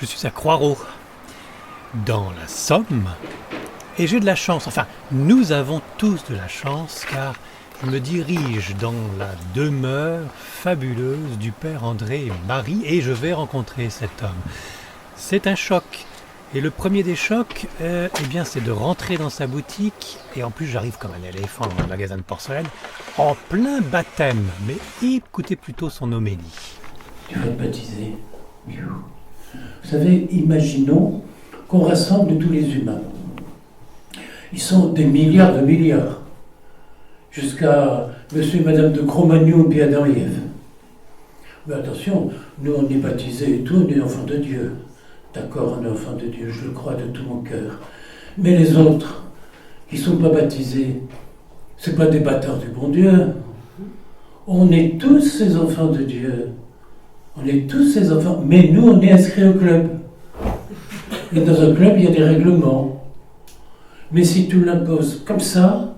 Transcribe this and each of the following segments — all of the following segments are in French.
Je suis à Croireau, dans la Somme, et j'ai de la chance, enfin, nous avons tous de la chance, car je me dirige dans la demeure fabuleuse du père André et Marie, et je vais rencontrer cet homme. C'est un choc, et le premier des chocs, c'est de rentrer dans sa boutique, et en plus j'arrive comme un éléphant dans un magasin de porcelaine, en plein baptême, mais écoutez plutôt son homélie. Tu vas te baptiser. Vous savez, imaginons qu'on rassemble tous les humains. Ils sont des milliards de milliards, jusqu'à monsieur et madame de Cro-Magnon et Adam et Ève. Mais attention, nous on est baptisés et tout, on est enfants de Dieu. D'accord, on est enfants de Dieu, je le crois de tout mon cœur. Mais les autres, qui ne sont pas baptisés, c'est pas des bâtards du bon Dieu. On est tous ces enfants de Dieu. On est tous ces enfants, mais nous on est inscrits au club. Et dans un club, il y a des règlements. Mais si tu l'imposes comme ça,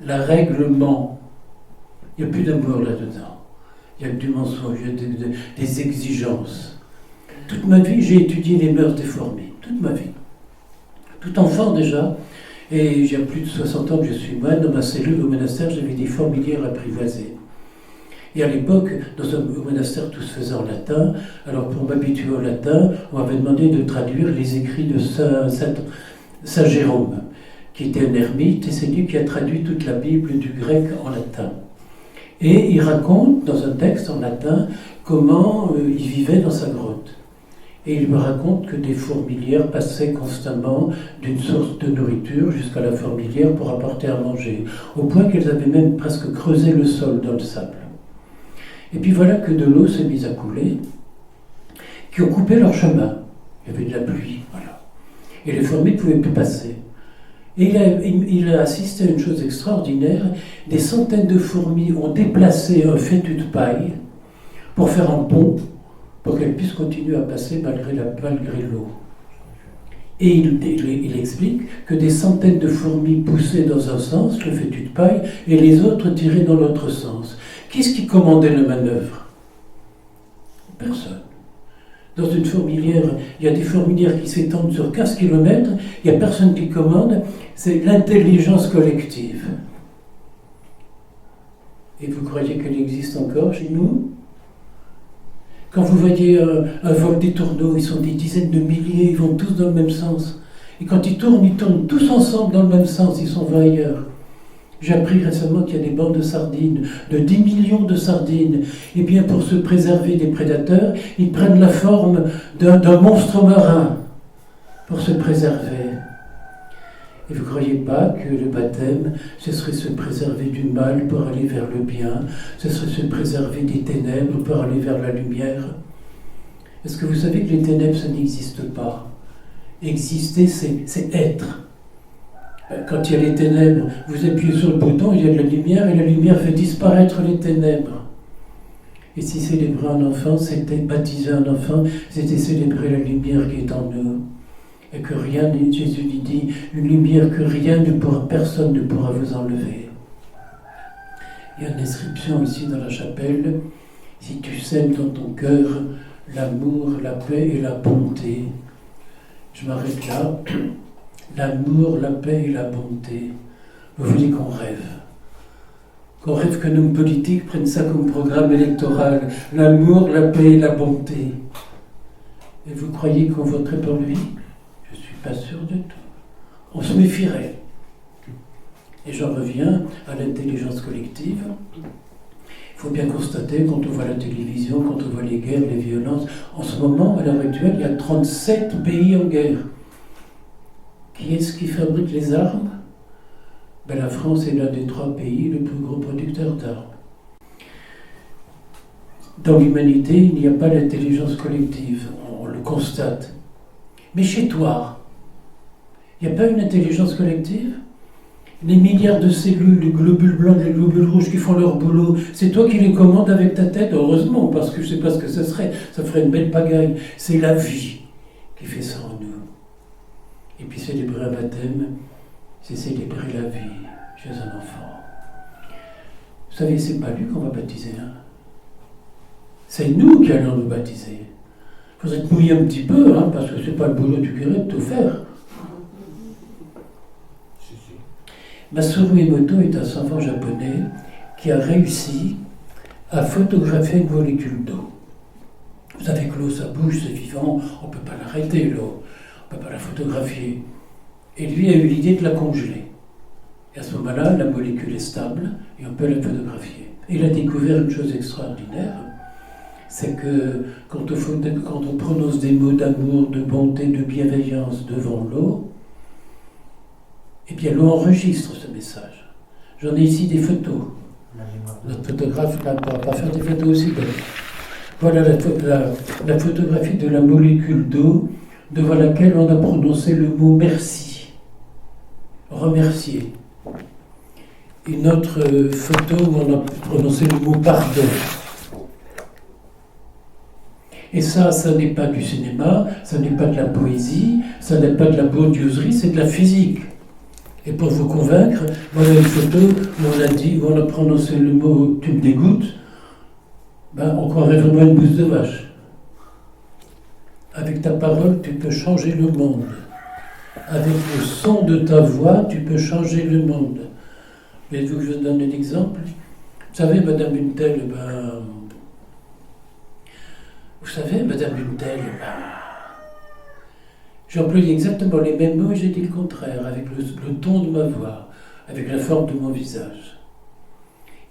le règlement, il n'y a plus d'amour là-dedans. Il y a que du mensonge, il y a des exigences. Toute ma vie, j'ai étudié les mœurs déformées. Toute ma vie. Tout enfant déjà. Et il y a plus de 60 ans que je suis moine. Dans ma cellule au monastère, j'avais des fourmilières apprivoisées. Et à l'époque, au monastère, tout se faisait en latin. Alors pour m'habituer au latin, on m'avait demandé de traduire les écrits de Saint Jérôme, qui était un ermite, et c'est lui qui a traduit toute la Bible du grec en latin. Et il raconte, dans un texte en latin, comment il vivait dans sa grotte. Et il me raconte que des fourmilières passaient constamment d'une source de nourriture jusqu'à la fourmilière pour apporter à manger, au point qu'elles avaient même presque creusé le sol dans le sable. Et puis voilà que de l'eau s'est mise à couler, qui ont coupé leur chemin. Il y avait de la pluie, voilà. Et les fourmis ne pouvaient plus passer. Et il a assisté à une chose extraordinaire. Des centaines de fourmis ont déplacé un fétu de paille pour faire un pont, pour qu'elles puissent continuer à passer malgré l'eau. Et il explique que des centaines de fourmis poussaient dans un sens, le fétu de paille, et les autres tiraient dans l'autre sens. Qui est-ce qui commandait la manœuvre? Personne. Dans une fourmilière, il y a des fourmilières qui s'étendent sur 15 km, il n'y a personne qui commande, c'est l'intelligence collective. Et vous croyez qu'elle existe encore chez nous? Quand vous voyez un vol des tourneaux, ils sont des dizaines de milliers, ils vont tous dans le même sens. Et quand ils tournent tous ensemble dans le même sens, ils s'en vont ailleurs. J'ai appris récemment qu'il y a des bandes de sardines, de 10 millions de sardines. Et bien pour se préserver des prédateurs, ils prennent la forme d'un monstre marin pour se préserver. Et vous ne croyez pas que le baptême, ce serait se préserver du mal pour aller vers le bien, ce serait se préserver des ténèbres pour aller vers la lumière? Est-ce que vous savez que les ténèbres, ça n'existe pas? Exister, c'est être. Quand il y a les ténèbres, vous appuyez sur le bouton, il y a de la lumière, et la lumière fait disparaître les ténèbres. Et si célébrer un enfant, c'était baptiser un enfant, c'était célébrer la lumière qui est en nous. Et que rien, Jésus lui dit, une lumière que personne ne pourra vous enlever. Il y a une inscription ici dans la chapelle, si tu sèmes dans ton cœur l'amour, la paix et la bonté. Je m'arrête là. L'amour, la paix et la bonté. Vous voulez qu'on rêve? Qu'on rêve que nos politiques prennent ça comme programme électoral. L'amour, la paix et la bonté. Et vous croyez qu'on voterait pour lui? Je ne suis pas sûr du tout. On se méfierait. Et j'en reviens à l'intelligence collective. Il faut bien constater, quand on voit la télévision, quand on voit les guerres, les violences, en ce moment, à l'heure actuelle, il y a 37 pays en guerre. Qui est-ce qui fabrique les armes? La France est l'un des 3 pays le plus gros producteur d'armes. Dans l'humanité, il n'y a pas d'intelligence collective, on le constate. Mais chez toi, il n'y a pas une intelligence collective? Les milliards de cellules, les globules blancs, les globules rouges qui font leur boulot, c'est toi qui les commandes avec ta tête? Heureusement, parce que je ne sais pas ce que ça serait, ça ferait une belle pagaille. C'est la vie qui fait ça en nous. Et puis célébrer un baptême, c'est célébrer la vie chez un enfant. Vous savez, c'est pas lui qu'on va baptiser. C'est nous qui allons nous baptiser. Il faudrait te mouiller un petit peu, hein, parce que c'est pas le boulot du curé de tout faire. Masaru Emoto est un savant japonais qui a réussi à photographier une molécule d'eau. Vous savez que l'eau, ça bouge, c'est vivant, on ne peut pas l'arrêter, l'eau, on ne peut pas la photographier. Et lui a eu l'idée de la congeler. Et à ce moment-là, la molécule est stable et on peut la photographier. Et il a découvert une chose extraordinaire, c'est que quand on prononce des mots d'amour, de bonté, de bienveillance devant l'eau, eh bien l'eau enregistre ce message. J'en ai ici des photos. Notre photographe ne pourra pas faire des photos aussi belles. Voilà la photographie de la molécule d'eau devant laquelle on a prononcé le mot merci. Remercier. Une autre photo où on a prononcé le mot pardon. Et ça n'est pas du cinéma, ça n'est pas de la poésie, ça n'est pas de la bondieuserie, c'est de la physique. Et pour vous convaincre, voilà une photo où on a prononcé le mot « tu me dégoûtes », on croirait vraiment une bouse de vache. Avec ta parole, tu peux changer le monde. Avec le son de ta voix, tu peux changer le monde. Voulez-vous que je vous donne un exemple? Vous savez, Madame Buntel, j'ai employé exactement les mêmes mots et j'ai dit le contraire, avec le ton de ma voix, avec la forme de mon visage.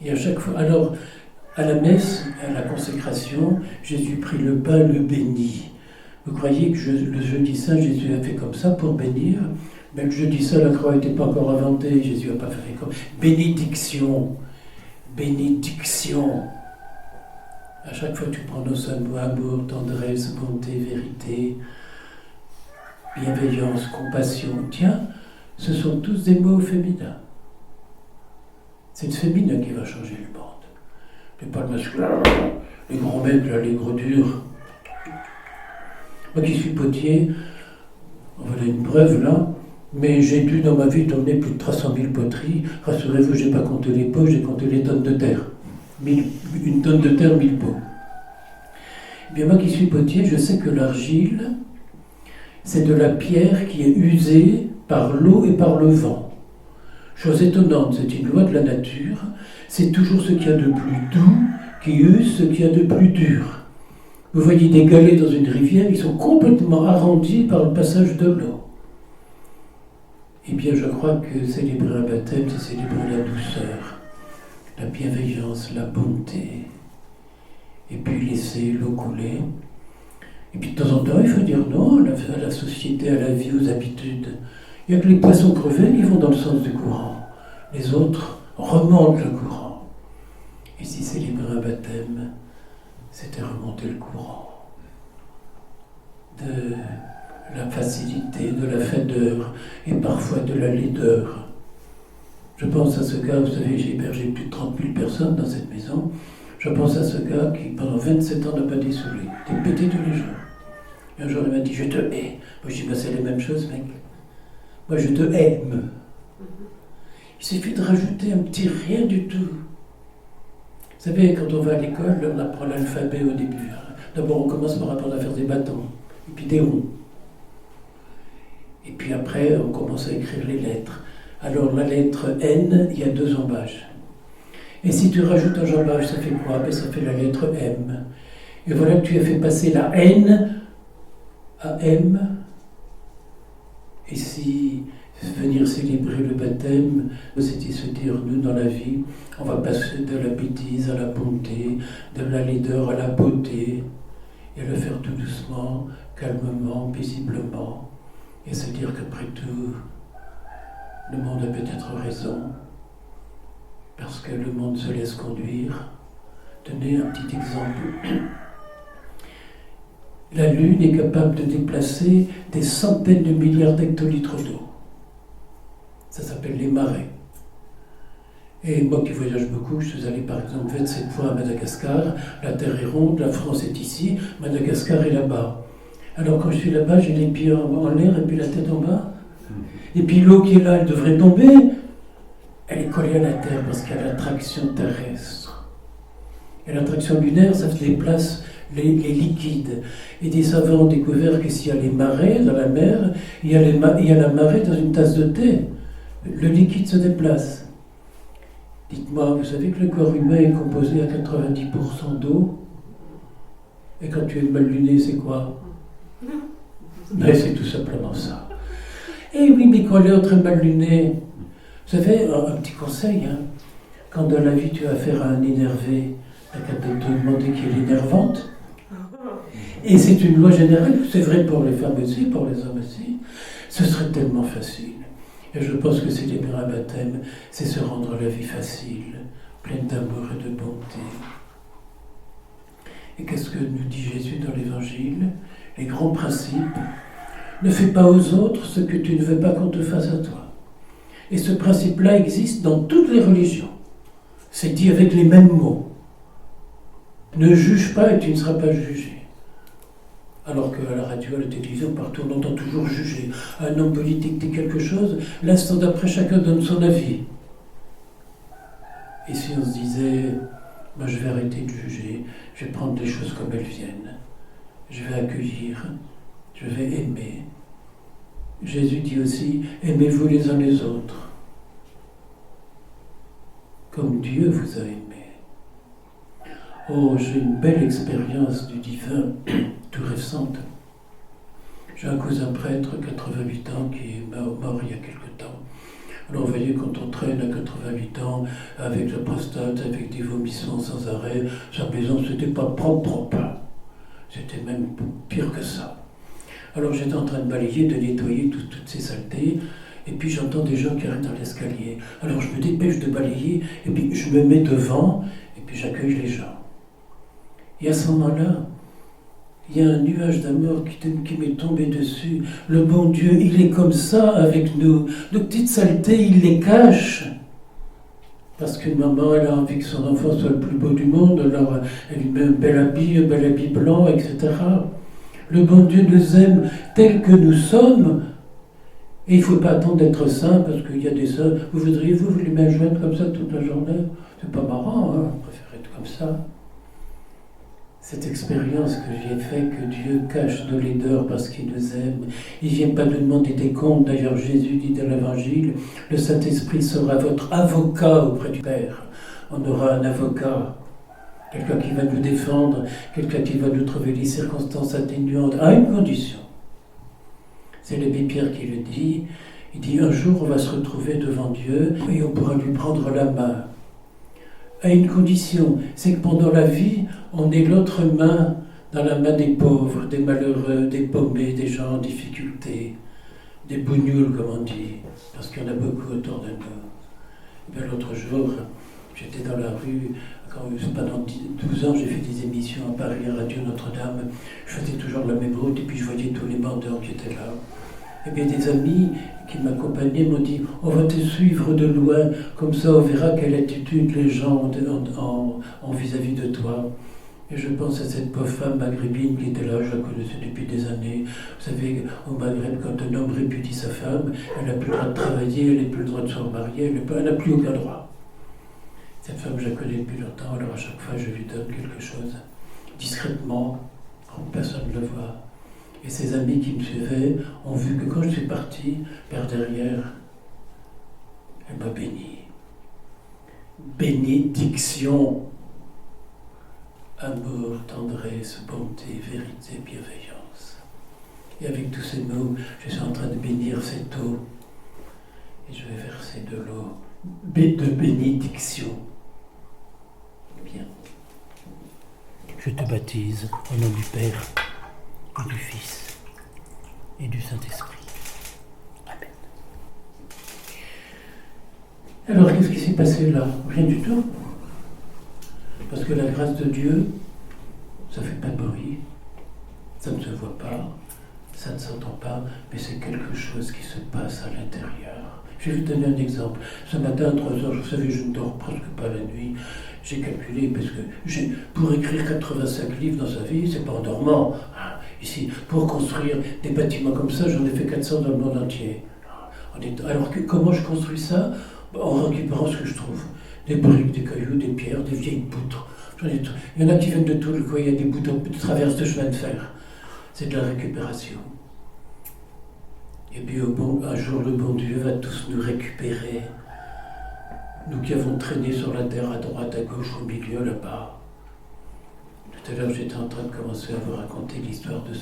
Et à chaque fois, alors, à la messe, à la consécration, Jésus prit le pain, le bénit. Vous croyez que le jeudi saint, Jésus a fait comme ça pour bénir? Mais le jeudi saint, la croix n'était pas encore inventée, Jésus n'a pas fait comme bénédiction. Bénédiction. À chaque fois, tu prononces un mot, amour, tendresse, bonté, vérité, bienveillance, compassion. Tiens, ce sont tous des mots féminins. C'est le féminin qui va changer le monde. C'est pas le masculin, les gros mecs, là, les gros durs. Moi qui suis potier, voilà une preuve là, mais j'ai dû dans ma vie tourner plus de 300 000 poteries. Rassurez-vous, j'ai pas compté les pots, j'ai compté les tonnes de terre. Une tonne de terre, 1000 pots. Eh bien moi qui suis potier, je sais que l'argile, c'est de la pierre qui est usée par l'eau et par le vent. Chose étonnante, c'est une loi de la nature, c'est toujours ce qu'il y a de plus doux qui use ce qu'il y a de plus dur. Vous voyez des galets dans une rivière, ils sont complètement arrondis par le passage de l'eau. Eh bien, je crois que célébrer un baptême, c'est célébrer la douceur, la bienveillance, la bonté, et puis laisser l'eau couler. Et puis de temps en temps, il faut dire non à la société, à la vie, aux habitudes. Il n'y a que les poissons crevés qui vont dans le sens du courant. Les autres remontent le courant. Et si célébrer un baptême, c'était remonter le courant. De la facilité, de la fadeur, et parfois de la laideur. Je pense à ce gars, vous savez, j'ai hébergé plus de 30 000 personnes dans cette maison. Je pense à ce gars qui, pendant 27 ans, n'a pas dessoulé. Il était pété tous les jours. Et un jour, il m'a dit, je te hais. Moi, je dis, c'est les mêmes choses, mec. Moi, je te aime. Il suffit de rajouter un petit rien du tout. Vous savez, quand on va à l'école, on apprend l'alphabet au début. D'abord, on commence par apprendre à faire des bâtons, et puis des ronds. Et puis après, on commence à écrire les lettres. Alors, la lettre N, il y a 2 jambages. Et si tu rajoutes un jambage, ça fait quoi? Ben, ça fait la lettre M. Et voilà que tu as fait passer la N à M. Et si venir célébrer le baptême, c'était se dire, nous, dans la vie, on va passer de la bêtise à la bonté, de la laideur à la beauté, et le faire tout doucement, calmement, paisiblement, et se dire qu'après tout, le monde a peut-être raison, parce que le monde se laisse conduire. Tenez un petit exemple. La Lune est capable de déplacer des centaines de milliards d'hectolitres d'eau. Ça s'appelle les marées. Et moi qui voyage beaucoup, je suis allé par exemple 27 fois à Madagascar. La Terre est ronde, la France est ici, Madagascar est là-bas. Alors quand je suis là-bas, j'ai les pieds en l'air et puis la tête en bas. Et puis l'eau qui est là, elle devrait tomber. Elle est collée à la Terre parce qu'il y a l'attraction terrestre. Et l'attraction lunaire, ça se déplace les liquides. Et des savants ont découvert que s'il y a les marées dans la mer, il y a la marée dans une tasse de thé. Le liquide se déplace. Dites-moi, vous savez que le corps humain est composé à 90% d'eau? Et quand tu es mal luné, c'est quoi? Ben, c'est tout simplement ça. Et oui, mais quand l'autre est mal luné, vous savez, un petit conseil, hein, quand dans la vie tu as affaire à un énervé, t'as qu'à te demander qui est l'énervante. Et c'est une loi générale, c'est vrai pour les femmes aussi, pour les hommes aussi. Ce serait tellement facile. Et je pense que célébrer un baptême, c'est se rendre la vie facile, pleine d'amour et de bonté. Et qu'est-ce que nous dit Jésus dans l'Évangile? Les grands principes. Ne fais pas aux autres ce que tu ne veux pas qu'on te fasse à toi. Et ce principe-là existe dans toutes les religions. C'est dit avec les mêmes mots. Ne juge pas et tu ne seras pas jugé. Alors qu'à la radio, à la télévision, partout, on entend toujours juger. Un homme politique dit quelque chose, l'instant d'après, chacun donne son avis. Et si on se disait, moi je vais arrêter de juger, je vais prendre les choses comme elles viennent, je vais accueillir, je vais aimer. Jésus dit aussi, aimez-vous les uns les autres, comme Dieu vous a aimé. Oh, j'ai une belle expérience du divin, tout récente. J'ai un cousin prêtre, 88 ans, qui est mort il y a quelque temps. Alors vous voyez, quand on traîne à 88 ans, avec la prostate, avec des vomissements sans arrêt, sa maison, c'était pas propre. C'était même pire que ça. Alors j'étais en train de balayer, de nettoyer toutes ces saletés, et puis j'entends des gens qui arrivent dans l'escalier. Alors je me dépêche de balayer, et puis je me mets devant, et puis j'accueille les gens. Et à ce moment-là, il y a un nuage d'amour qui m'est tombé dessus. Le bon Dieu, il est comme ça avec nous. Nos petites saletés, il les cache. Parce que maman, elle a envie que son enfant soit le plus beau du monde, alors elle lui met un bel habit blanc, etc. Le bon Dieu nous aime tels que nous sommes. Et il ne faut pas attendre d'être saint, parce qu'il y a des saints. Vous voudriez-vous vous les mettre à joindre comme ça toute la journée? C'est pas marrant, hein, on préfère être comme ça. Cette expérience que j'ai faite, que Dieu cache nos laideurs parce qu'il nous aime. Il ne vient pas nous demander des comptes. D'ailleurs, Jésus dit dans l'Évangile, le Saint-Esprit sera votre avocat auprès du Père. On aura un avocat, quelqu'un qui va nous défendre, quelqu'un qui va nous trouver les circonstances atténuantes, à une condition. C'est l'abbé Pierre qui le dit. Il dit, un jour, on va se retrouver devant Dieu et on pourra lui prendre la main. À une condition, c'est que pendant la vie, on ait l'autre main dans la main des pauvres, des malheureux, des paumés, des gens en difficulté, des bougnoules, comme on dit, parce qu'il y en a beaucoup autour de nous. Et bien, l'autre jour, j'étais dans la rue, pendant 12 ans, j'ai fait des émissions à Paris, à Radio Notre-Dame, je faisais toujours la même route, et puis je voyais tous les mendiants qui étaient là. Et bien, des amis qui m'accompagnaient m'ont dit « On va te suivre de loin, comme ça on verra quelle attitude les gens ont vis-à-vis de toi. » Et je pense à cette pauvre femme maghrébine qui était là, je la connaissais depuis des années. Vous savez, au Maghreb, quand un homme répudie sa femme, elle n'a plus le droit de travailler, elle n'a plus le droit de se remarier, elle n'a plus aucun droit. Cette femme, je la connais depuis longtemps, alors à chaque fois, je lui donne quelque chose, discrètement, pour que personne ne le voit. Et ses amis qui me suivaient ont vu que quand je suis parti, par derrière, elle m'a béni. Bénédiction. Amour, tendresse, bonté, vérité, bienveillance. Et avec tous ces mots, je suis en train de bénir cette eau. Et je vais verser de l'eau de bénédiction. Bien. Je te baptise au nom du Père et du Fils et du Saint-Esprit. Amen. Alors, qu'est-ce qui s'est passé là? Rien du tout. Parce que la grâce de Dieu, ça ne fait pas de bruit, ça ne se voit pas, ça ne s'entend pas, mais c'est quelque chose qui se passe à l'intérieur. Je vais vous donner un exemple. Ce matin à 3h, vous savez, je ne dors presque pas la nuit. J'ai calculé, parce que pour écrire 85 livres dans sa vie, c'est pas en dormant. Ici, pour construire des bâtiments comme ça, j'en ai fait 400 dans le monde entier. Alors comment je construis ça? En récupérant ce que je trouve. Des briques, des cailloux, des pierres, des vieilles poutres. Il y en a qui viennent de Toul, quoi. Il y a des bouts de traverse de chemin de fer. C'est de la récupération. Et puis un jour, le bon Dieu va tous nous récupérer. Nous qui avons traîné sur la terre à droite, à gauche, au milieu, là-bas. Tout à l'heure, j'étais en train de commencer à vous raconter l'histoire de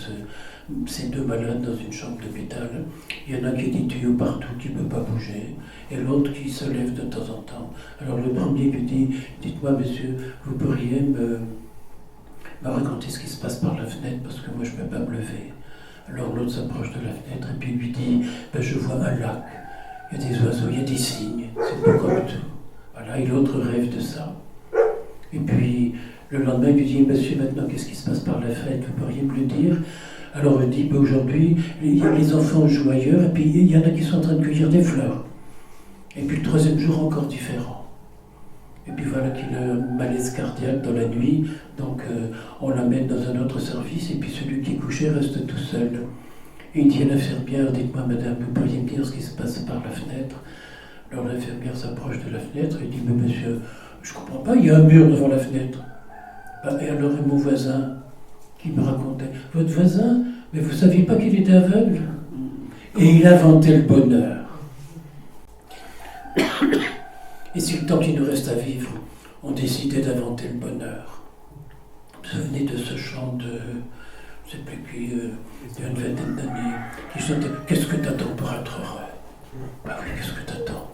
ces deux malades dans une chambre d'hôpital. Il y en a qui a des tuyaux partout, qui ne peut pas bouger, et l'autre qui se lève de temps en temps. Alors le premier lui dit, dites-moi monsieur, vous pourriez me raconter ce qui se passe par la fenêtre, parce que moi je ne peux pas me lever. Alors l'autre s'approche de la fenêtre et puis lui dit, je vois un lac, il y a des oiseaux, il y a des cygnes, c'est pas comme tout. Voilà, et l'autre rêve de ça. Et puis le lendemain, il lui dit, monsieur, maintenant qu'est-ce qui se passe par la fenêtre, vous pourriez me le dire? Alors il dit, aujourd'hui, il y a les enfants jouent ailleurs, et puis il y en a qui sont en train de cueillir des fleurs. Et puis le troisième jour, encore différent. Et puis voilà qu'il a un malaise cardiaque dans la nuit, donc on l'amène dans un autre service, et puis celui qui est couché reste tout seul. Et il dit à l'infirmière, dites-moi madame, vous pourriez me dire ce qui se passe par la fenêtre? Alors l'infirmière s'approche de la fenêtre et dit, mais monsieur, je ne comprends pas, il y a un mur devant la fenêtre. Et alors mon voisin qui me racontait, votre voisin, mais vous ne saviez pas qu'il était aveugle? Et il inventait le bonheur. Et si le temps qui nous reste à vivre, on décidait d'inventer le bonheur. Vous vous souvenez de ce chant de, je ne sais plus qui, il y a une vingtaine d'années, qui chantait « Qu'est-ce que t'attends pour être heureux ?» Bah oui, qu'est-ce que t'attends?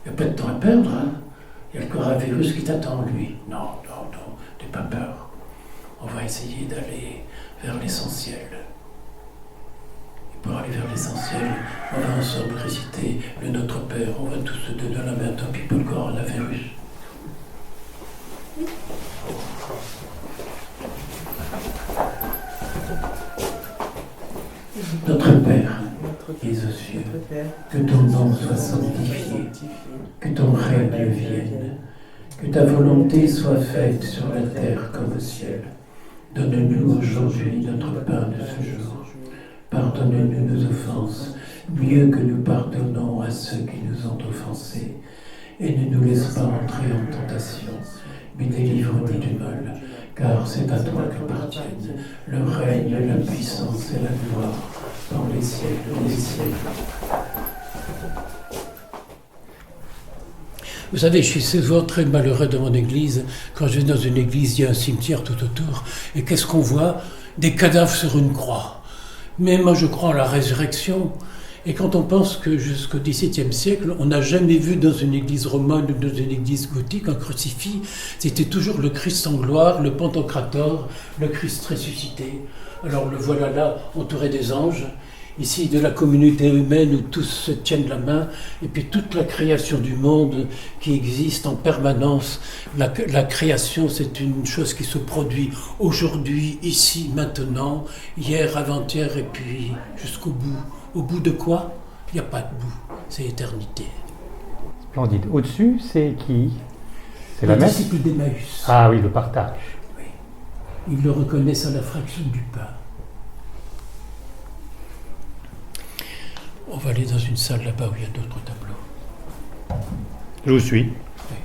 Il n'y a pas de temps à perdre, hein. Il y a le coronavirus qui t'attend, lui. Non, n'aie pas peur. On va essayer d'aller vers l'essentiel. Et pour aller vers l'essentiel, on va ensemble réciter le Notre Père. On va tous se donner la main, tant pis pour le coronavirus. Notre Père, qui es aux cieux, que ton nom soit sanctifié, que ton règne vienne, que ta volonté soit faite sur la terre comme au ciel. Donne-nous aujourd'hui notre pain de ce jour. Pardonne-nous nos offenses, mieux que nous pardonnons à ceux qui nous ont offensés. Et ne nous laisse pas entrer en tentation, mais délivre-nous du mal, car c'est à toi qu'appartiennent le règne, la puissance et la gloire, dans les siècles des siècles. Vous savez, je suis souvent très malheureux de mon église. Quand je vais dans une église, il y a un cimetière tout autour. Et qu'est-ce qu'on voit? Des cadavres sur une croix. Mais moi, je crois en la résurrection. Et quand on pense que jusqu'au XVIIe siècle, on n'a jamais vu dans une église romane ou dans une église gothique un crucifix, c'était toujours le Christ en gloire, le Pantocrator, le Christ ressuscité. Alors le voilà là, entouré des anges, ici de la communauté humaine où tous se tiennent la main, et puis toute la création du monde qui existe en permanence. La création, c'est une chose qui se produit aujourd'hui, ici, maintenant, hier, avant-hier, et puis jusqu'au bout. Au bout de quoi? Il n'y a pas de bout, c'est éternité. Splendide. Au-dessus, c'est qui? C'est la messe? Le disciple d'Emmaüs. Ah oui, le partage. Oui. Ils le reconnaissent à la fraction du pain. On va aller dans une salle là-bas où il y a d'autres tableaux. Je vous suis. Oui.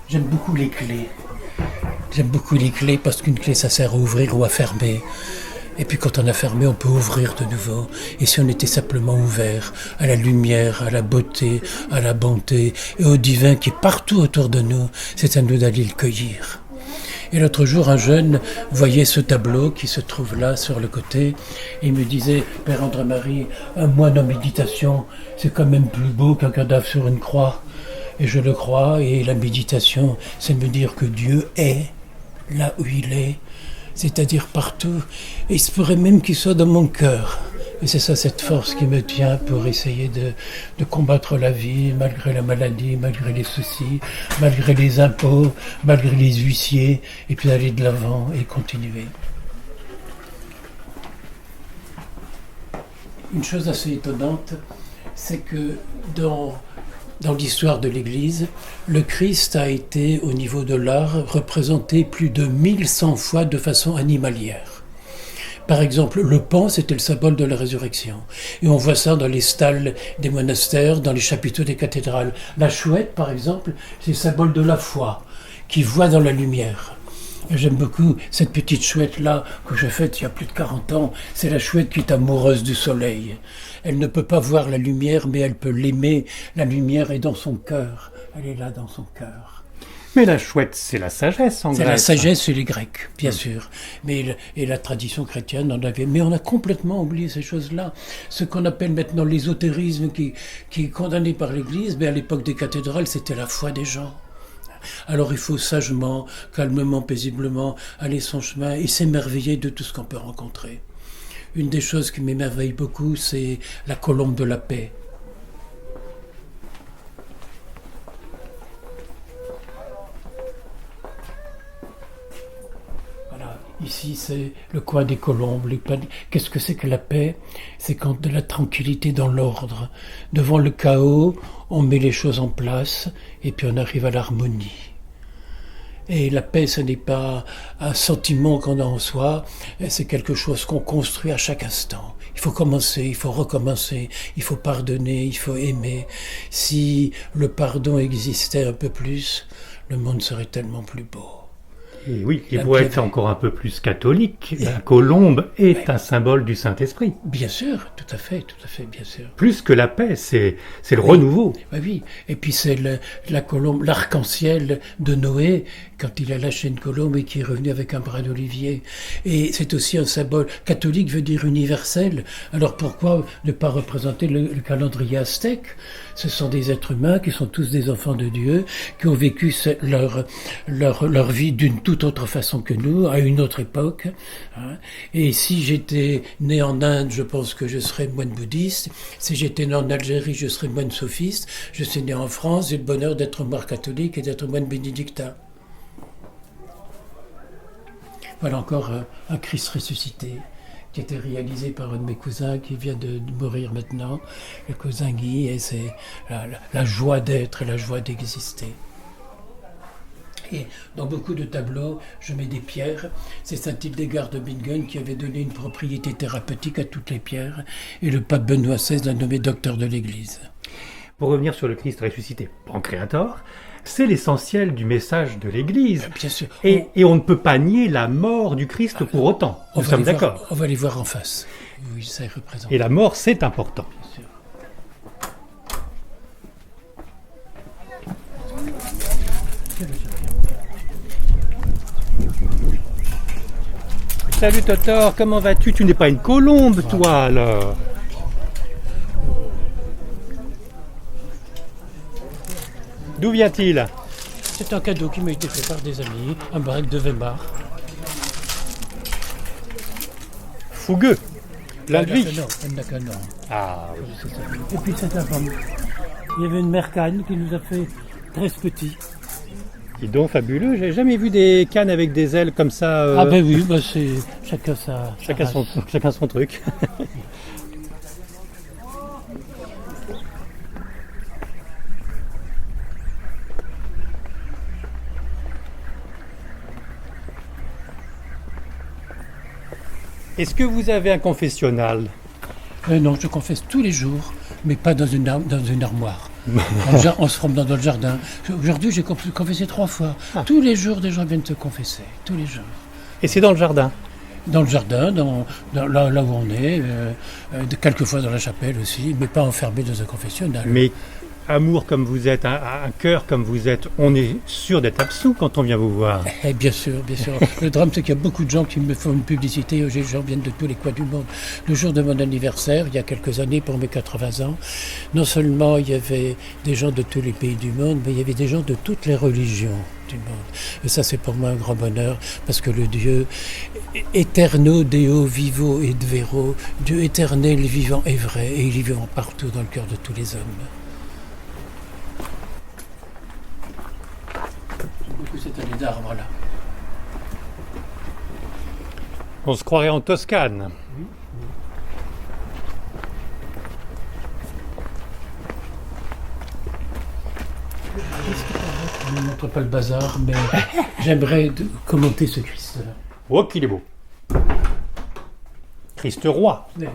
J'aime beaucoup les clés. J'aime beaucoup les clés parce qu'une clé, ça sert à ouvrir ou à fermer. Et puis quand on a fermé, on peut ouvrir de nouveau. Et si on était simplement ouvert à la lumière, à la beauté, à la bonté et au divin qui est partout autour de nous, c'est à nous d'aller le cueillir. Et l'autre jour, un jeune voyait ce tableau qui se trouve là sur le côté. Et il me disait, Père André-Marie, un moine en méditation, c'est quand même plus beau qu'un cadavre sur une croix. Et je le crois, et la méditation, c'est me dire que Dieu est là où il est, c'est-à-dire partout. Et il se pourrait même qu'il soit dans mon cœur. Et c'est ça, cette force qui me tient pour essayer de combattre la vie, malgré la maladie, malgré les soucis, malgré les impôts, malgré les huissiers, et puis aller de l'avant et continuer. Une chose assez étonnante, c'est que dans dans l'histoire de l'Église, le Christ a été, au niveau de l'art, représenté plus de 1100 fois de façon animalière. Par exemple, le paon, c'était le symbole de la résurrection. Et on voit ça dans les stalles des monastères, dans les chapiteaux des cathédrales. La chouette, par exemple, c'est le symbole de la foi, qui voit dans la lumière. Et j'aime beaucoup cette petite chouette-là que j'ai faite il y a plus de 40 ans. C'est la chouette qui est amoureuse du soleil. Elle ne peut pas voir la lumière, mais elle peut l'aimer. La lumière est dans son cœur. Elle est là dans son cœur. Mais la chouette, c'est la sagesse en C'est grec. la sagesse chez les Grecs, bien sûr. Et la tradition chrétienne en avait. Mais on a complètement oublié ces choses-là. Ce qu'on appelle maintenant l'ésotérisme qui est condamné par l'Église, mais à l'époque des cathédrales, c'était la foi des gens. Alors il faut sagement, calmement, paisiblement aller son chemin et s'émerveiller de tout ce qu'on peut rencontrer. Une des choses qui m'émerveille beaucoup, c'est la colombe de la paix. Voilà, ici c'est le coin des colombes. Qu'est-ce que c'est que la paix? C'est quand de la tranquillité dans l'ordre. Devant le chaos, on met les choses en place et puis on arrive à l'harmonie. Et la paix, ce n'est pas un sentiment qu'on a en soi, c'est quelque chose qu'on construit à chaque instant. Il faut commencer, il faut recommencer, il faut pardonner, il faut aimer. Si le pardon existait un peu plus, le monde serait tellement plus beau. Et oui, et pour être encore un peu plus catholique, la colombe est un symbole du Saint-Esprit. Bien sûr, tout à fait, bien sûr. Plus que la paix, c'est le renouveau. Oui, et puis c'est la colombe, l'arc-en-ciel de Noé, quand il a lâché une colombe et qui est revenu avec un bras d'olivier. Et c'est aussi un symbole. Catholique veut dire universel. Alors pourquoi ne pas représenter le calendrier aztèque? Ce sont des êtres humains qui sont tous des enfants de Dieu, qui ont vécu leur vie d'une toute autre façon que nous, à une autre époque. Et si j'étais né en Inde, je pense que je serais moine bouddhiste. Si j'étais né en Algérie, je serais moine sophiste. Je suis né en France, j'ai le bonheur d'être mort catholique et d'être moine bénédictin. Voilà encore un Christ ressuscité qui a été réalisé par un de mes cousins qui vient de mourir maintenant, le cousin Guy, et c'est la joie d'être et la joie d'exister. Et dans beaucoup de tableaux, je mets des pierres. C'est Saint Hildegard de Bingen qui avait donné une propriété thérapeutique à toutes les pierres, et le pape Benoît XVI l'a nommé docteur de l'Église. Pour revenir sur le Christ ressuscité, Pancréator, c'est l'essentiel du message de l'Église. Bien sûr. Et on ne peut pas nier la mort du Christ pour autant. Nous sommes d'accord. On va les voir en face. Oui, ça représente. Et la mort, c'est important. Bien sûr. Salut Totor, comment vas-tu? Tu n'es pas une colombe, toi, alors? D'où vient-il? C'est un cadeau qui m'a été fait par des amis, un break de Weimar. Fougueux. Plein de vie. Non. Ah oui. Et puis c'est un femme. Il y avait une mère canne qui nous a fait 13 petits. Dis donc, fabuleux. J'ai jamais vu des cannes avec des ailes comme ça. Ah ben oui, c'est chacun Chacun son truc. Est-ce que vous avez un confessionnal? Non, je confesse tous les jours, mais pas dans une armoire. On se promenant dans le jardin. Aujourd'hui, j'ai confessé 3 fois. Ah. Tous les jours, des gens viennent se confesser. Tous les jours. Et c'est dans le jardin? Dans le jardin, là où on est, quelquefois dans la chapelle aussi, mais pas enfermé dans un confessionnal. Mais amour comme vous êtes, un cœur comme vous êtes, on est sûr d'être absous quand on vient vous voir. Bien sûr, bien sûr. Le drame, c'est qu'il y a beaucoup de gens qui me font une publicité. Les gens viennent de tous les coins du monde. Le jour de mon anniversaire, il y a quelques années, pour mes 80 ans, non seulement il y avait des gens de tous les pays du monde, mais il y avait des gens de toutes les religions du monde. Et ça, c'est pour moi un grand bonheur, parce que le Dieu éterno, Deo, vivo et vero, Dieu éternel, vivant et vrai, et il est vivant partout dans le cœur de tous les hommes. Cette année d'arbres là. On se croirait en Toscane. Oui. mettre pas le bazar, mais j'aimerais commenter ce Christ-là. Oh, qu'il est beau. Christ roi. Oui.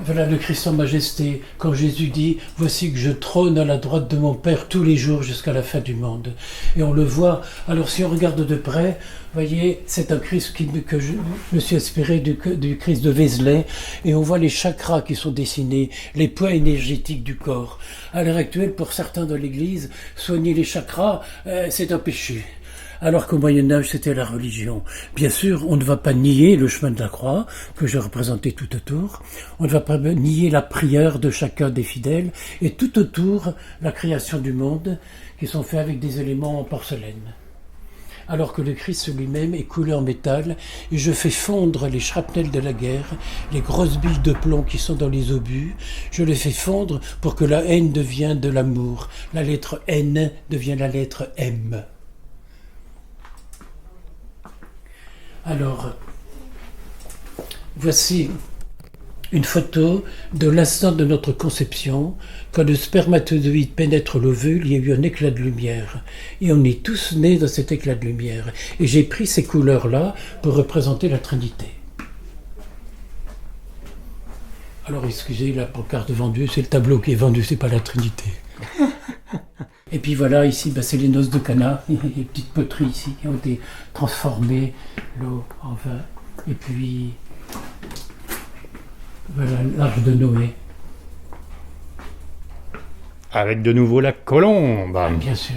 Voilà le Christ en majesté, quand Jésus dit « Voici que je trône à la droite de mon Père tous les jours jusqu'à la fin du monde ». Et on le voit, alors si on regarde de près, vous voyez, c'est un Christ que je me suis inspiré du Christ de Vézelay, et on voit les chakras qui sont dessinés, les points énergétiques du corps. À l'heure actuelle, pour certains dans l'Église, soigner les chakras, c'est un péché. Alors qu'au Moyen-Âge, c'était la religion. Bien sûr, on ne va pas nier le chemin de la croix, que j'ai représenté tout autour. On ne va pas nier la prière de chacun des fidèles, et tout autour, la création du monde, qui sont faits avec des éléments en porcelaine. Alors que le Christ lui-même est coulé en métal, et je fais fondre les shrapnels de la guerre, les grosses billes de plomb qui sont dans les obus, je les fais fondre pour que la haine devienne de l'amour. La lettre N devient la lettre M. Alors, voici une photo de l'instant de notre conception. Quand le spermatozoïde pénètre l'ovule, il y a eu un éclat de lumière. Et on est tous nés dans cet éclat de lumière. Et j'ai pris ces couleurs-là pour représenter la Trinité. Alors, excusez, la pancarte vendue, c'est le tableau qui est vendu, c'est pas la Trinité. Et puis voilà, ici, c'est les noces de Cana, les petites poteries ici qui ont été transformées, l'eau en vin. Et puis, voilà l'arche de Noé. Avec de nouveau la colombe. Bien sûr.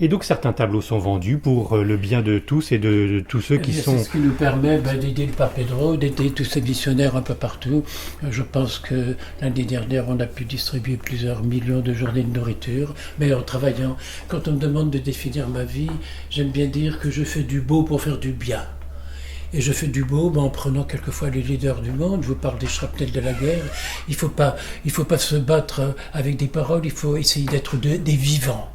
Et donc certains tableaux sont vendus pour le bien de tous et de tous ceux qui sont... C'est ce qui nous permet d'aider le Pape Pedro, d'aider tous ces missionnaires un peu partout. Je pense que l'année dernière, on a pu distribuer plusieurs millions de journées de nourriture. Mais en travaillant, quand on me demande de définir ma vie, j'aime bien dire que je fais du beau pour faire du bien. Et je fais du beau en prenant quelquefois les leaders du monde. Je vous parle des shrapnels de la guerre. Il faut pas se battre avec des paroles, il faut essayer d'être des vivants.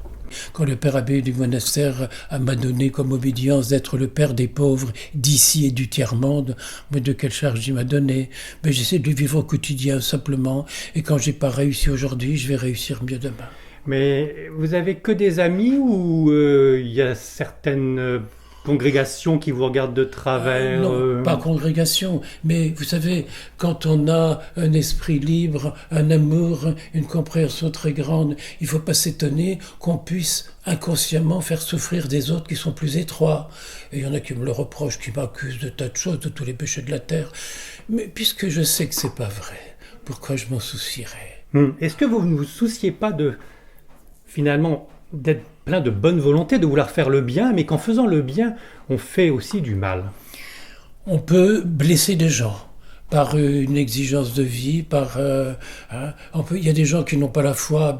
Quand le père abbé du monastère m'a donné comme obédience d'être le père des pauvres d'ici et du tiers-monde, mais de quelle charge il m'a donné? Mais j'essaie de vivre au quotidien simplement, et quand j'ai pas réussi aujourd'hui, je vais réussir mieux demain. Mais vous avez que des amis ou il y a certaines congrégations qui vous regardent de travers? Non, pas congrégation, mais vous savez, quand on a un esprit libre, un amour, une compréhension très grande, il ne faut pas s'étonner qu'on puisse inconsciemment faire souffrir des autres qui sont plus étroits. Et il y en a qui me le reprochent, qui m'accusent de tas de choses, de tous les péchés de la terre. Mais puisque je sais que c'est pas vrai, pourquoi je m'en soucierais? Est-ce que vous ne vous souciez pas finalement, d'être plein de bonne volonté, de vouloir faire le bien, mais qu'en faisant le bien, on fait aussi du mal? On peut blesser des gens par une exigence de vie, il y a des gens qui n'ont pas la foi,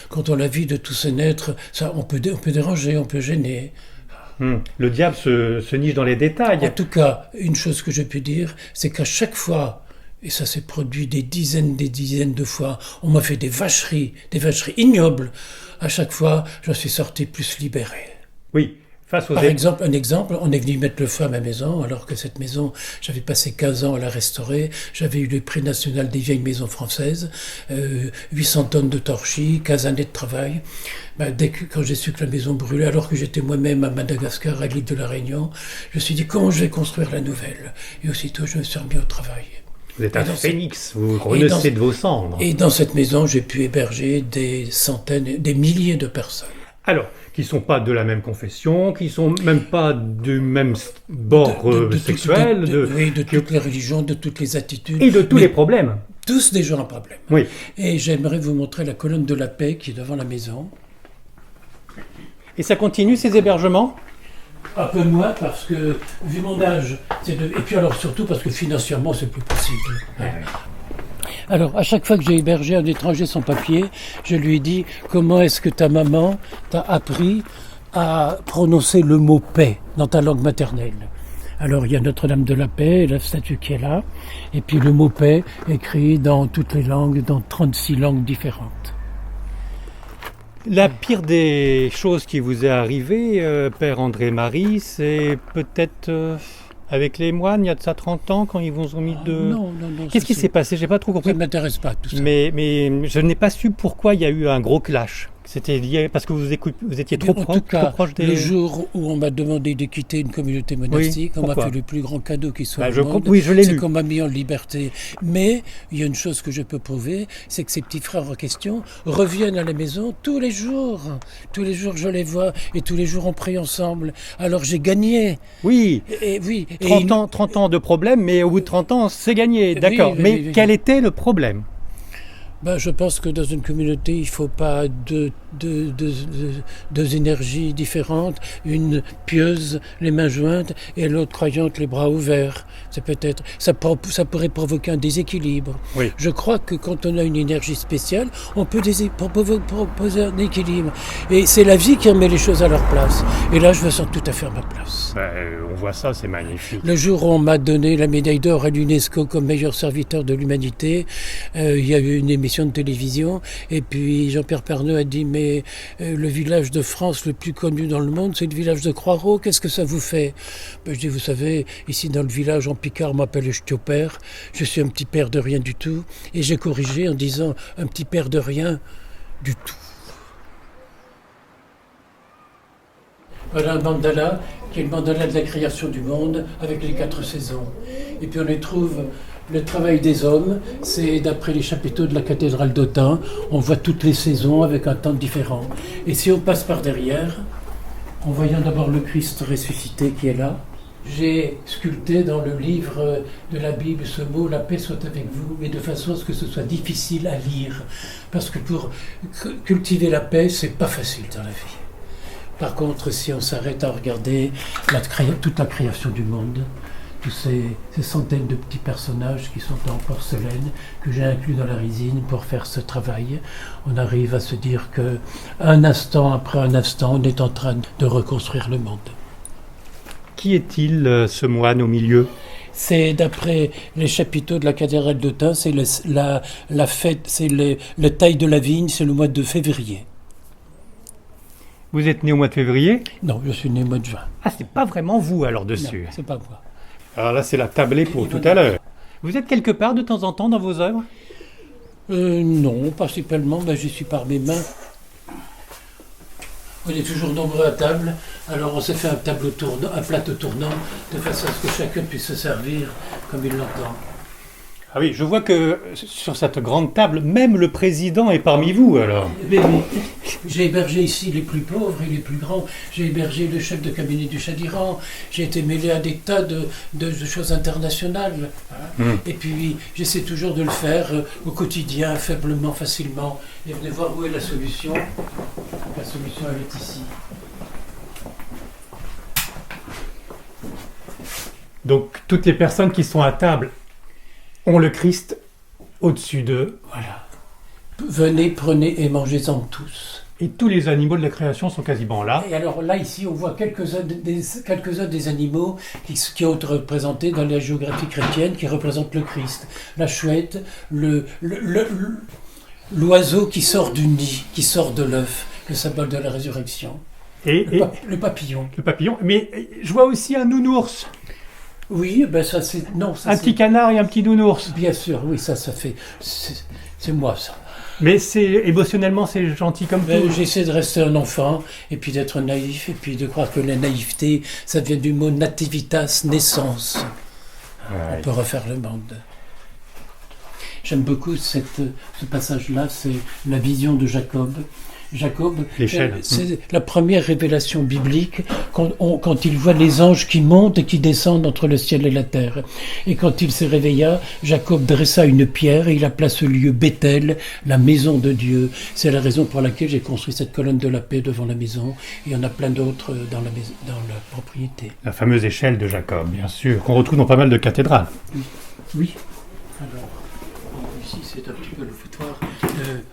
quand on la vie de tous ces naîtres, ça, on peut déranger, on peut gêner. Le diable se niche dans les détails. En tout cas, une chose que je peux dire, c'est qu'à chaque fois, et ça s'est produit des dizaines de fois, on m'a fait des vacheries ignobles. À chaque fois, je suis sorti plus libéré. Oui, face aux... Un exemple, on est venu mettre le feu à ma maison, alors que cette maison, j'avais passé 15 ans à la restaurer. J'avais eu le prix national des vieilles maisons françaises, 800 tonnes de torchis, 15 années de travail. Quand j'ai su que la maison brûlait, alors que j'étais moi-même à Madagascar, à l'île de la Réunion, je me suis dit, comment je vais construire la nouvelle? Et aussitôt, je me suis remis au travail. Vous êtes un phénix, vous renaissez de vos cendres. Et dans cette maison, j'ai pu héberger des centaines, des milliers de personnes. Alors, qui ne sont pas de la même confession, qui ne sont même pas du même bord sexuel. De toutes les religions, de toutes les attitudes. Et de tous les problèmes. Tous des gens à problème. Oui. Et j'aimerais vous montrer la colonne de la paix qui est devant la maison. Et ça continue, ces hébergements? Un peu moins parce que, vu mon âge, et puis alors surtout parce que financièrement c'est plus possible. Ouais. Alors à chaque fois que j'ai hébergé un étranger sans papier, je lui ai dit comment est-ce que ta maman t'a appris à prononcer le mot paix dans ta langue maternelle. Alors il y a Notre-Dame de la Paix, la statue qui est là, et puis le mot paix écrit dans toutes les langues, dans 36 langues différentes. La pire des choses qui vous est arrivée, Père André-Marie, c'est peut-être avec les moines, il y a de ça 30 ans, quand ils vous ont mis de... Non. Qu'est-ce qui s'est passé? J'ai pas trop compris. Ça ne m'intéresse pas, tout ça. Mais je n'ai pas su pourquoi il y a eu un gros clash. C'était lié parce que vous étiez Eh bien, trop en tout cas, trop proche des... le jour où on m'a demandé de quitter une communauté monastique, on m'a pourquoi fait le plus grand cadeau qui soit Bah, au je monde, oui, je l'ai c'est lu. qu'on m'a mis en liberté. Mais il y a une chose que je peux prouver, c'est que ces petits frères en question reviennent à la maison tous les jours. Tous les jours, je les vois et tous les jours, on prie ensemble. Alors j'ai gagné. Oui, Et oui. 30 ans de problème, mais au bout de 30 ans, c'est gagné, Oui, d'accord. oui, Mais oui, oui. quel était le problème? Ben, je pense que dans une communauté, il ne faut pas deux énergies différentes, une pieuse, les mains jointes, et l'autre croyante, les bras ouverts. C'est peut-être, ça pourrait provoquer un déséquilibre. Oui. Je crois que quand on a une énergie spéciale, on peut proposer un équilibre. Et c'est la vie qui remet les choses à leur place. Et là, je me sens tout à fait à ma place. On voit ça, c'est magnifique. Le jour où on m'a donné la médaille d'or à l'UNESCO comme meilleur serviteur de l'humanité, il y a eu une émission de télévision et puis Jean-Pierre Perneux a dit mais le village de France le plus connu dans le monde, c'est le village de Croix-Ros, qu'est-ce que ça vous fait? Je dis, vous savez, ici dans le village en Picard, on m'appelle Chtio-père, je suis un petit père de rien du tout, et j'ai corrigé en disant un petit père de rien du tout. Voilà un mandala qui est le mandala de la création du monde avec les 4 saisons. Et puis on y trouve le travail des hommes, c'est d'après les chapiteaux de la cathédrale d'Autun, on voit toutes les saisons avec un temps différent. Et si on passe par derrière, en voyant d'abord le Christ ressuscité qui est là, j'ai sculpté dans le livre de la Bible ce mot « La paix soit avec vous », mais de façon à ce que ce soit difficile à lire. Parce que pour cultiver la paix, c'est pas facile dans la vie. Par contre, si on s'arrête à regarder toute la création du monde, tous ces centaines de petits personnages qui sont en porcelaine, que j'ai inclus dans la résine pour faire ce travail, on arrive à se dire que un instant après un instant, on est en train de reconstruire le monde. Qui est-il, ce moine au milieu? C'est d'après les chapiteaux de la cathédrale d'Autun, c'est la fête, c'est le taille de la vigne, c'est le mois de février. Vous êtes né au mois de février? Non, je suis né au mois de juin. Ah, c'est pas vraiment vous alors dessus. Non, c'est pas moi. Alors là, c'est la tablée pour tout à l'heure. Vous êtes quelque part de temps en temps dans vos œuvres? Non, principalement, j'y suis par mes mains. On est toujours nombreux à table, alors on s'est fait un plateau tournant, de façon à ce que chacun puisse se servir comme il l'entend. Ah oui, je vois que sur cette grande table, même le président est parmi vous alors. Mais j'ai hébergé ici les plus pauvres et les plus grands. J'ai hébergé le chef de cabinet du Shah d'Iran. J'ai été mêlé à des tas de choses internationales. Et puis j'essaie toujours de le faire au quotidien, faiblement, facilement. Et venez voir où est la solution. La solution, elle est ici. Donc toutes les personnes qui sont à table ont le Christ au-dessus d'eux. Voilà. Venez, prenez et mangez-en tous. Et tous les animaux de la création sont quasiment là. Et alors là, ici, on voit quelques-uns des animaux qui ont été représentés dans la géographie chrétienne, qui représentent le Christ. La chouette, l'oiseau qui sort du nid, qui sort de l'œuf, le symbole de la résurrection. Le papillon. Le papillon. Mais je vois aussi un nounours. Oui, ça c'est... Non, ça un petit canard et un petit nounours. Bien sûr, oui, ça fait... C'est moi, ça. Mais émotionnellement, c'est gentil comme tout. J'essaie de rester un enfant, et puis d'être naïf, et puis de croire que la naïveté, ça vient du mot nativitas, naissance. Ouais. On peut refaire le monde. J'aime beaucoup ce passage-là, c'est la vision de Jacob. Jacob, c'est la première révélation biblique quand il voit les anges qui montent et qui descendent entre le ciel et la terre. Et quand il se réveilla, Jacob dressa une pierre et il appela ce lieu Bethel, la maison de Dieu. C'est la raison pour laquelle j'ai construit cette colonne de la paix devant la maison. Et il y en a plein d'autres dans la propriété. La fameuse échelle de Jacob, bien sûr, qu'on retrouve dans pas mal de cathédrales. Oui. Alors, ici c'est un petit peu le foutoir.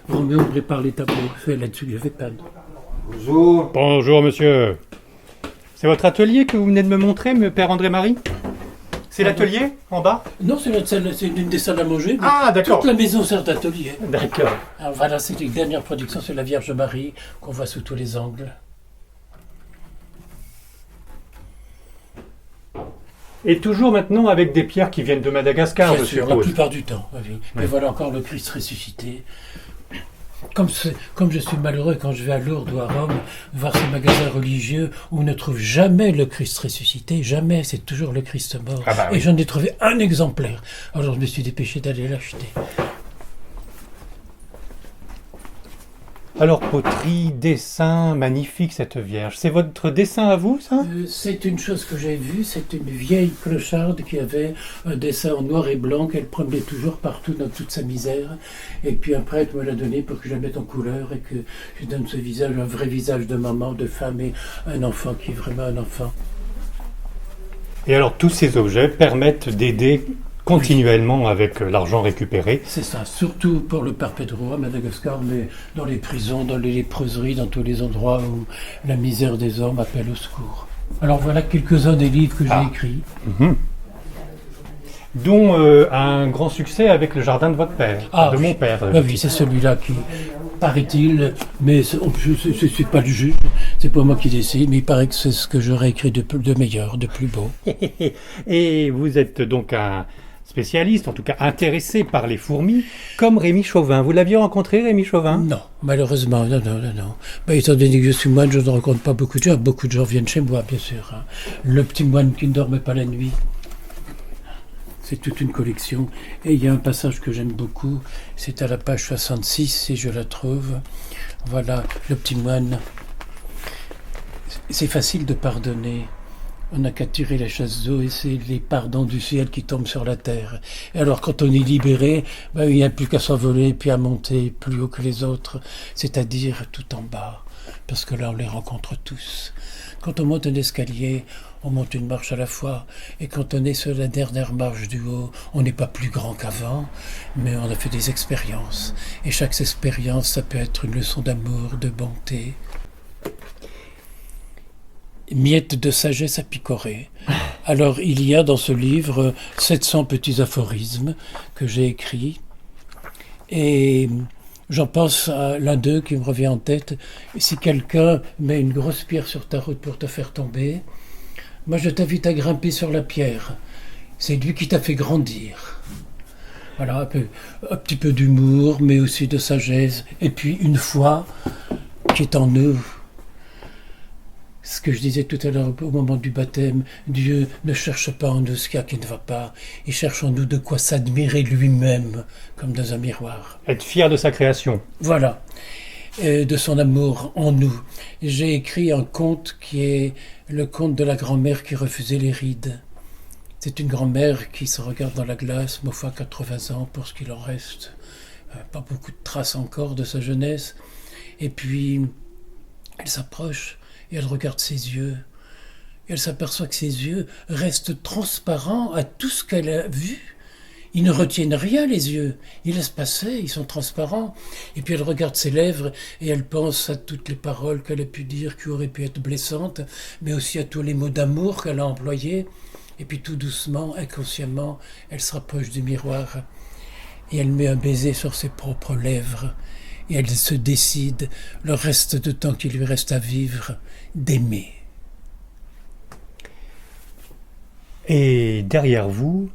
Roméo prépare les tableaux. Fait là-dessus, il y avait pas. Bonjour. Bonjour, monsieur. C'est votre atelier que vous venez de me montrer, Père André-Marie? C'est l'atelier, en bas? Non, c'est une des salles à manger. Ah, d'accord. Toute la maison sert d'atelier. D'accord. Alors voilà, c'est les dernières productions, c'est la Vierge Marie qu'on voit sous tous les angles. Et toujours maintenant avec des pierres qui viennent de Madagascar, Bien je sûr, suppose. la plupart du temps. Oui. Mais voilà encore le Christ ressuscité. comme je suis malheureux quand je vais à Lourdes ou à Rome, voir ces magasins religieux où on ne trouve jamais le Christ ressuscité, jamais, c'est toujours le Christ mort. Ah bah oui. Et j'en ai trouvé un exemplaire. Alors je me suis dépêché d'aller l'acheter. Alors, poterie, dessin, magnifique cette Vierge. C'est votre dessin à vous, ça? C'est une chose que j'ai vue, c'est une vieille clocharde qui avait un dessin en noir et blanc qu'elle promenait toujours partout dans toute sa misère. Et puis un prêtre me l'a donné pour que je la mette en couleur et que je donne ce visage, un vrai visage de maman, de femme et un enfant qui est vraiment un enfant. Et alors, tous ces objets permettent d'aider continuellement avec l'argent récupéré. C'est ça, surtout pour le Père Pedro à Madagascar, mais dans les prisons, dans les lépreuseries, dans tous les endroits où la misère des hommes appelle au secours. Alors voilà quelques-uns des livres que j'ai écrits. Dont un grand succès avec le jardin de votre père, de mon père. Ah oui, c'est celui-là qui, paraît-il, mais je ne suis pas le juge, c'est pas moi qui décide, mais il paraît que c'est ce que j'aurais écrit de meilleur, de plus beau. Et vous êtes donc un spécialiste, en tout cas intéressé par les fourmis, comme Rémi Chauvin. Vous l'aviez rencontré, Rémi Chauvin? Non, malheureusement, non. Ben, étant donné que je suis moine, je ne rencontre pas beaucoup de gens. Beaucoup de gens viennent chez moi, bien sûr. Hein. Le petit moine qui ne dormait pas la nuit. C'est toute une collection. Et il y a un passage que j'aime beaucoup. C'est à la page 66, si je la trouve. Voilà, le petit moine. C'est facile de pardonner. On n'a qu'à tirer la chasse d'eau et c'est les pardons du ciel qui tombent sur la terre. Et alors quand on est libéré, ben, il n'y a plus qu'à s'envoler puis à monter plus haut que les autres, c'est-à-dire tout en bas. Parce que là, on les rencontre tous. Quand on monte un escalier, on monte une marche à la fois. Et quand on est sur la dernière marche du haut, on n'est pas plus grand qu'avant, mais on a fait des expériences. Et chaque expérience, ça peut être une leçon d'amour, de bonté. Miettes de sagesse à picorer. Alors, il y a dans ce livre 700 petits aphorismes que j'ai écrits. Et j'en pense à l'un d'eux qui me revient en tête. Si quelqu'un met une grosse pierre sur ta route pour te faire tomber, moi je t'invite à grimper sur la pierre. C'est lui qui t'a fait grandir. Voilà, un petit peu d'humour, mais aussi de sagesse. Et puis une foi qui est en nous. Ce que je disais tout à l'heure au moment du baptême, Dieu ne cherche pas en nous ce qu'il y a qui ne va pas, il cherche en nous de quoi s'admirer lui-même, comme dans un miroir. Être fier de sa création. Voilà, de son amour en nous. J'ai écrit un conte qui est le conte de la grand-mère qui refusait les rides. C'est une grand-mère qui se regarde dans la glace, ma foi 80 ans pour ce qu'il en reste, pas beaucoup de traces encore de sa jeunesse, et puis elle s'approche, et elle regarde ses yeux. Et elle s'aperçoit que ses yeux restent transparents à tout ce qu'elle a vu. Ils ne retiennent rien, les yeux. Ils laissent passer, ils sont transparents. Et puis elle regarde ses lèvres et elle pense à toutes les paroles qu'elle a pu dire qui auraient pu être blessantes, mais aussi à tous les mots d'amour qu'elle a employés. Et puis tout doucement, inconsciemment, elle se rapproche du miroir et elle met un baiser sur ses propres lèvres. Et elle se décide, le reste de temps qu'il lui reste à vivre, d'aimer. Et derrière vous,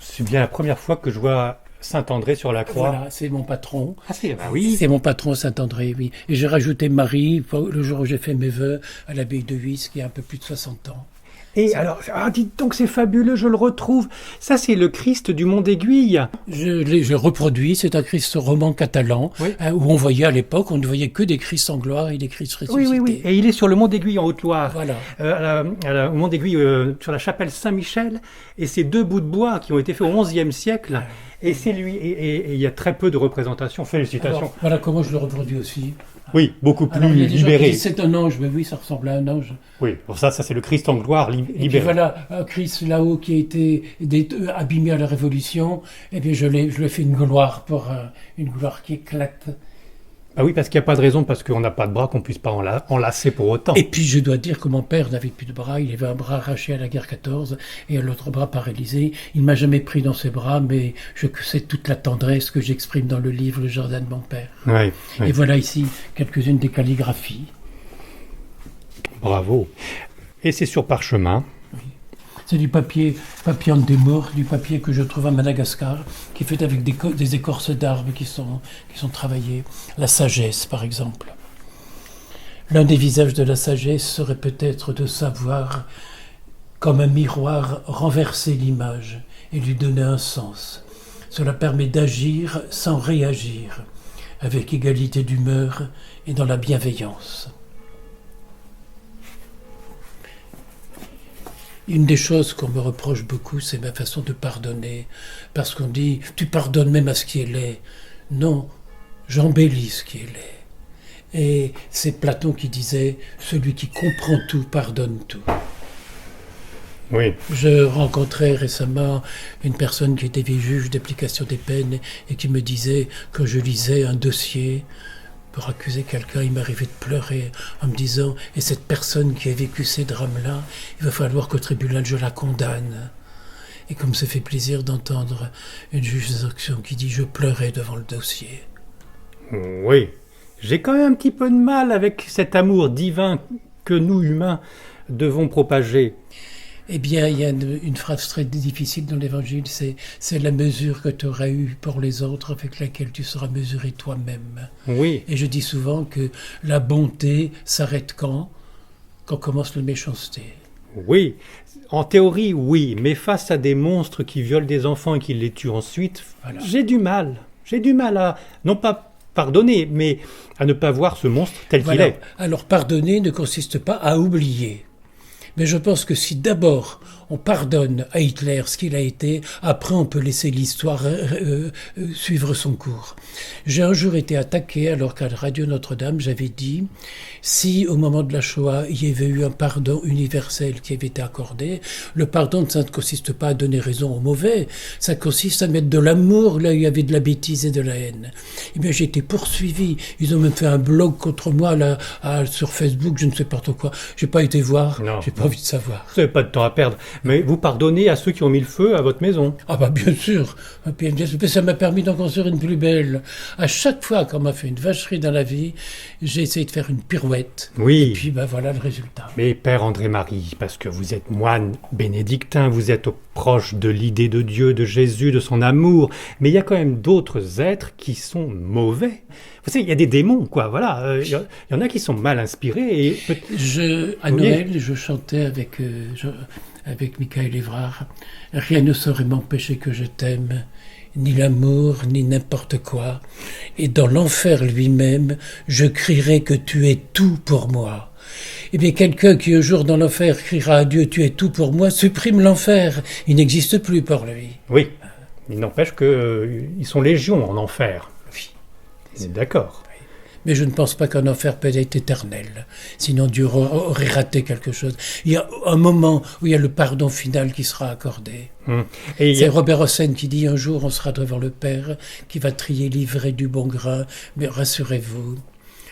c'est bien la première fois que je vois Saint-André sur la croix. Voilà, c'est mon patron. Ah oui. C'est mon patron Saint-André, oui. Et j'ai rajouté Marie, le jour où j'ai fait mes vœux, à l'abbaye de Huys, qui a un peu plus de 60 ans. Et alors, dites donc, c'est fabuleux, je le retrouve. Ça, c'est le Christ du Mont d'Aiguille. Je reproduis, c'est un Christ roman catalan, Oui. Où on voyait à l'époque, on ne voyait que des Christ en gloire et des Christ ressuscités. Oui. Et il est sur le Mont d'Aiguille en Haute-Loire. Voilà. Au Mont d'Aiguille, sur la chapelle Saint-Michel. Et ces deux bouts de bois qui ont été faits au XIe siècle. Et c'est lui. Et il y a très peu de représentations. Félicitations. Alors, voilà comment je le reproduis aussi. Oui, beaucoup plus Alors, il y a des gens qui libéré. disent, c'est un ange, mais oui, ça ressemble à un ange. Oui, pour ça c'est le Christ en gloire Et puis libéré. voilà, un Christ là-haut qui a été abîmé à la Révolution, eh bien je lui ai fait une gloire une gloire qui éclate. Ah oui, parce qu'il n'y a pas de raison, parce qu'on n'a pas de bras, qu'on puisse pas enlacer pour autant. Et puis je dois dire que mon père n'avait plus de bras, il avait un bras arraché à la guerre 14 et l'autre bras paralysé. Il m'a jamais pris dans ses bras, mais je sais toute la tendresse que j'exprime dans le livre Le Jardin de mon père. Oui. Et voilà ici quelques-unes des calligraphies. Bravo. Et c'est sur parchemin. C'est du papier andémore, du papier que je trouve à Madagascar, qui est fait avec des écorces d'arbres qui sont travaillées. La sagesse, par exemple. L'un des visages de la sagesse serait peut-être de savoir, comme un miroir, renverser l'image et lui donner un sens. Cela permet d'agir sans réagir, avec égalité d'humeur et dans la bienveillance. Une des choses qu'on me reproche beaucoup, c'est ma façon de pardonner. Parce qu'on dit, tu pardonnes même à ce qui est laid. Non, j'embellis ce qui est laid. Et c'est Platon qui disait, celui qui comprend tout pardonne tout. Oui. Je rencontrais récemment une personne qui était juge d'application des peines et qui me disait, quand je lisais un dossier pour accuser quelqu'un, il m'arrivait de pleurer en me disant, et cette personne qui a vécu ces drames-là, il va falloir qu'au tribunal je la condamne. Et comme ça fait plaisir d'entendre une juge d'instruction qui dit, je pleurais devant le dossier. Oui. J'ai quand même un petit peu de mal avec cet amour divin que nous, humains, devons propager. Eh bien, il y a une phrase très difficile dans l'Évangile, c'est la mesure que tu auras eue pour les autres avec laquelle tu seras mesuré toi-même. Oui. Et je dis souvent que la bonté s'arrête quand commence la méchanceté. Oui. En théorie, oui. Mais face à des monstres qui violent des enfants et qui les tuent ensuite, voilà. J'ai du mal. J'ai du mal à, non pas pardonner, mais à ne pas voir ce monstre tel qu'il est. Alors, pardonner ne consiste pas à oublier. Mais je pense que si d'abord on pardonne à Hitler ce qu'il a été, après on peut laisser l'histoire suivre son cours. J'ai un jour été attaqué alors qu'à Radio Notre-Dame j'avais dit si au moment de la Shoah il y avait eu un pardon universel qui avait été accordé, le pardon ça ne consiste pas à donner raison aux mauvais, ça consiste à mettre de l'amour là où il y avait de la bêtise et de la haine. Et bien j'ai été poursuivi, ils ont même fait un blog contre moi là, sur Facebook, je ne sais pas trop quoi, j'ai pas été voir, j'ai pas envie de savoir. Vous n'avez pas de temps à perdre. Mais vous pardonnez à ceux qui ont mis le feu à votre maison. Ah bah bien sûr. Ça m'a permis d'en construire une plus belle. À chaque fois qu'on m'a fait une vacherie dans la vie, j'ai essayé de faire une pirouette. Oui. Et puis voilà le résultat. Mais Père André-Marie, parce que vous êtes moine bénédictin, vous êtes proche de l'idée de Dieu, de Jésus, de son amour. Mais il y a quand même d'autres êtres qui sont mauvais. Vous savez, il y a des démons, quoi, voilà. Il y en a qui sont mal inspirés. Et... À Noël, je chantais avec Michael Évrard. Rien ne saurait m'empêcher que je t'aime, ni l'amour, ni n'importe quoi. Et dans l'enfer lui-même, je crierai que tu es tout pour moi. Eh bien, quelqu'un qui un jour dans l'enfer criera à Dieu, tu es tout pour moi, supprime l'enfer. Il n'existe plus pour lui. Oui, il n'empêche qu'ils sont légions en enfer. Oui. D'accord. Oui. Mais je ne pense pas qu'un enfer peut être éternel. Sinon, Dieu aurait raté quelque chose. Il y a un moment où il y a le pardon final qui sera accordé. C'est Robert Hossein qui dit un jour on sera devant le Père qui va trier l'ivraie du bon grain. Mais rassurez-vous,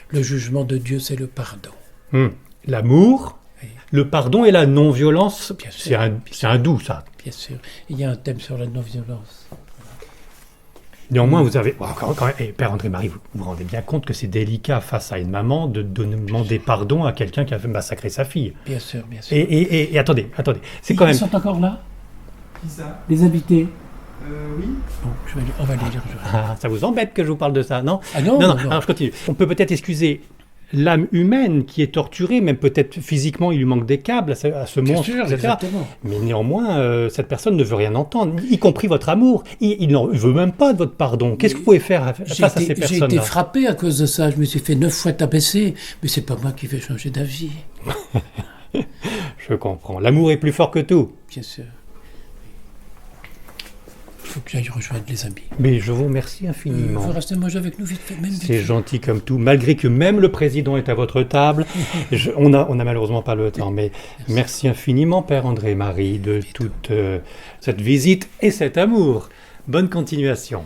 le jugement de Dieu, c'est le pardon. L'amour, oui. Le pardon et la non-violence, c'est un doux, ça. Bien sûr. Il y a un thème sur la non-violence. Néanmoins, vous avez... Père André-Marie, vous vous rendez bien compte que c'est délicat face à une maman de demander pardon à quelqu'un qui a massacré sa fille. Bien sûr, bien sûr. Et attendez. C'est quand même... Ils sont encore là ? Qui ça ? Les invités ? Oui. Bon, on va les dire. Ça vous embête que je vous parle de ça, non ? Ah non. Alors je continue. On peut peut-être excuser l'âme humaine qui est torturée, même peut-être physiquement, il lui manque des câbles à ce monstre, sûr, etc. Exactement. Mais néanmoins, cette personne ne veut rien ententendre, y compris votre amour. Il ne veut même pas de votre pardon. Qu'est-ce que vous pouvez faire face à ces personnes-là ? J'ai été frappé à cause de ça. Je me suis fait 9 fois taper, mais c'est pas moi qui vais changer d'avis. Je comprends. L'amour est plus fort que tout. Bien sûr. Il faut que j'aille rejoindre les amis. Mais je vous remercie infiniment. Vous restez manger avec nous vite fait. C'est gentil comme tout, malgré que même le président est à votre table. On a malheureusement pas le temps, mais merci infiniment, Père André-Marie, de toute cette visite et cet amour. Bonne continuation.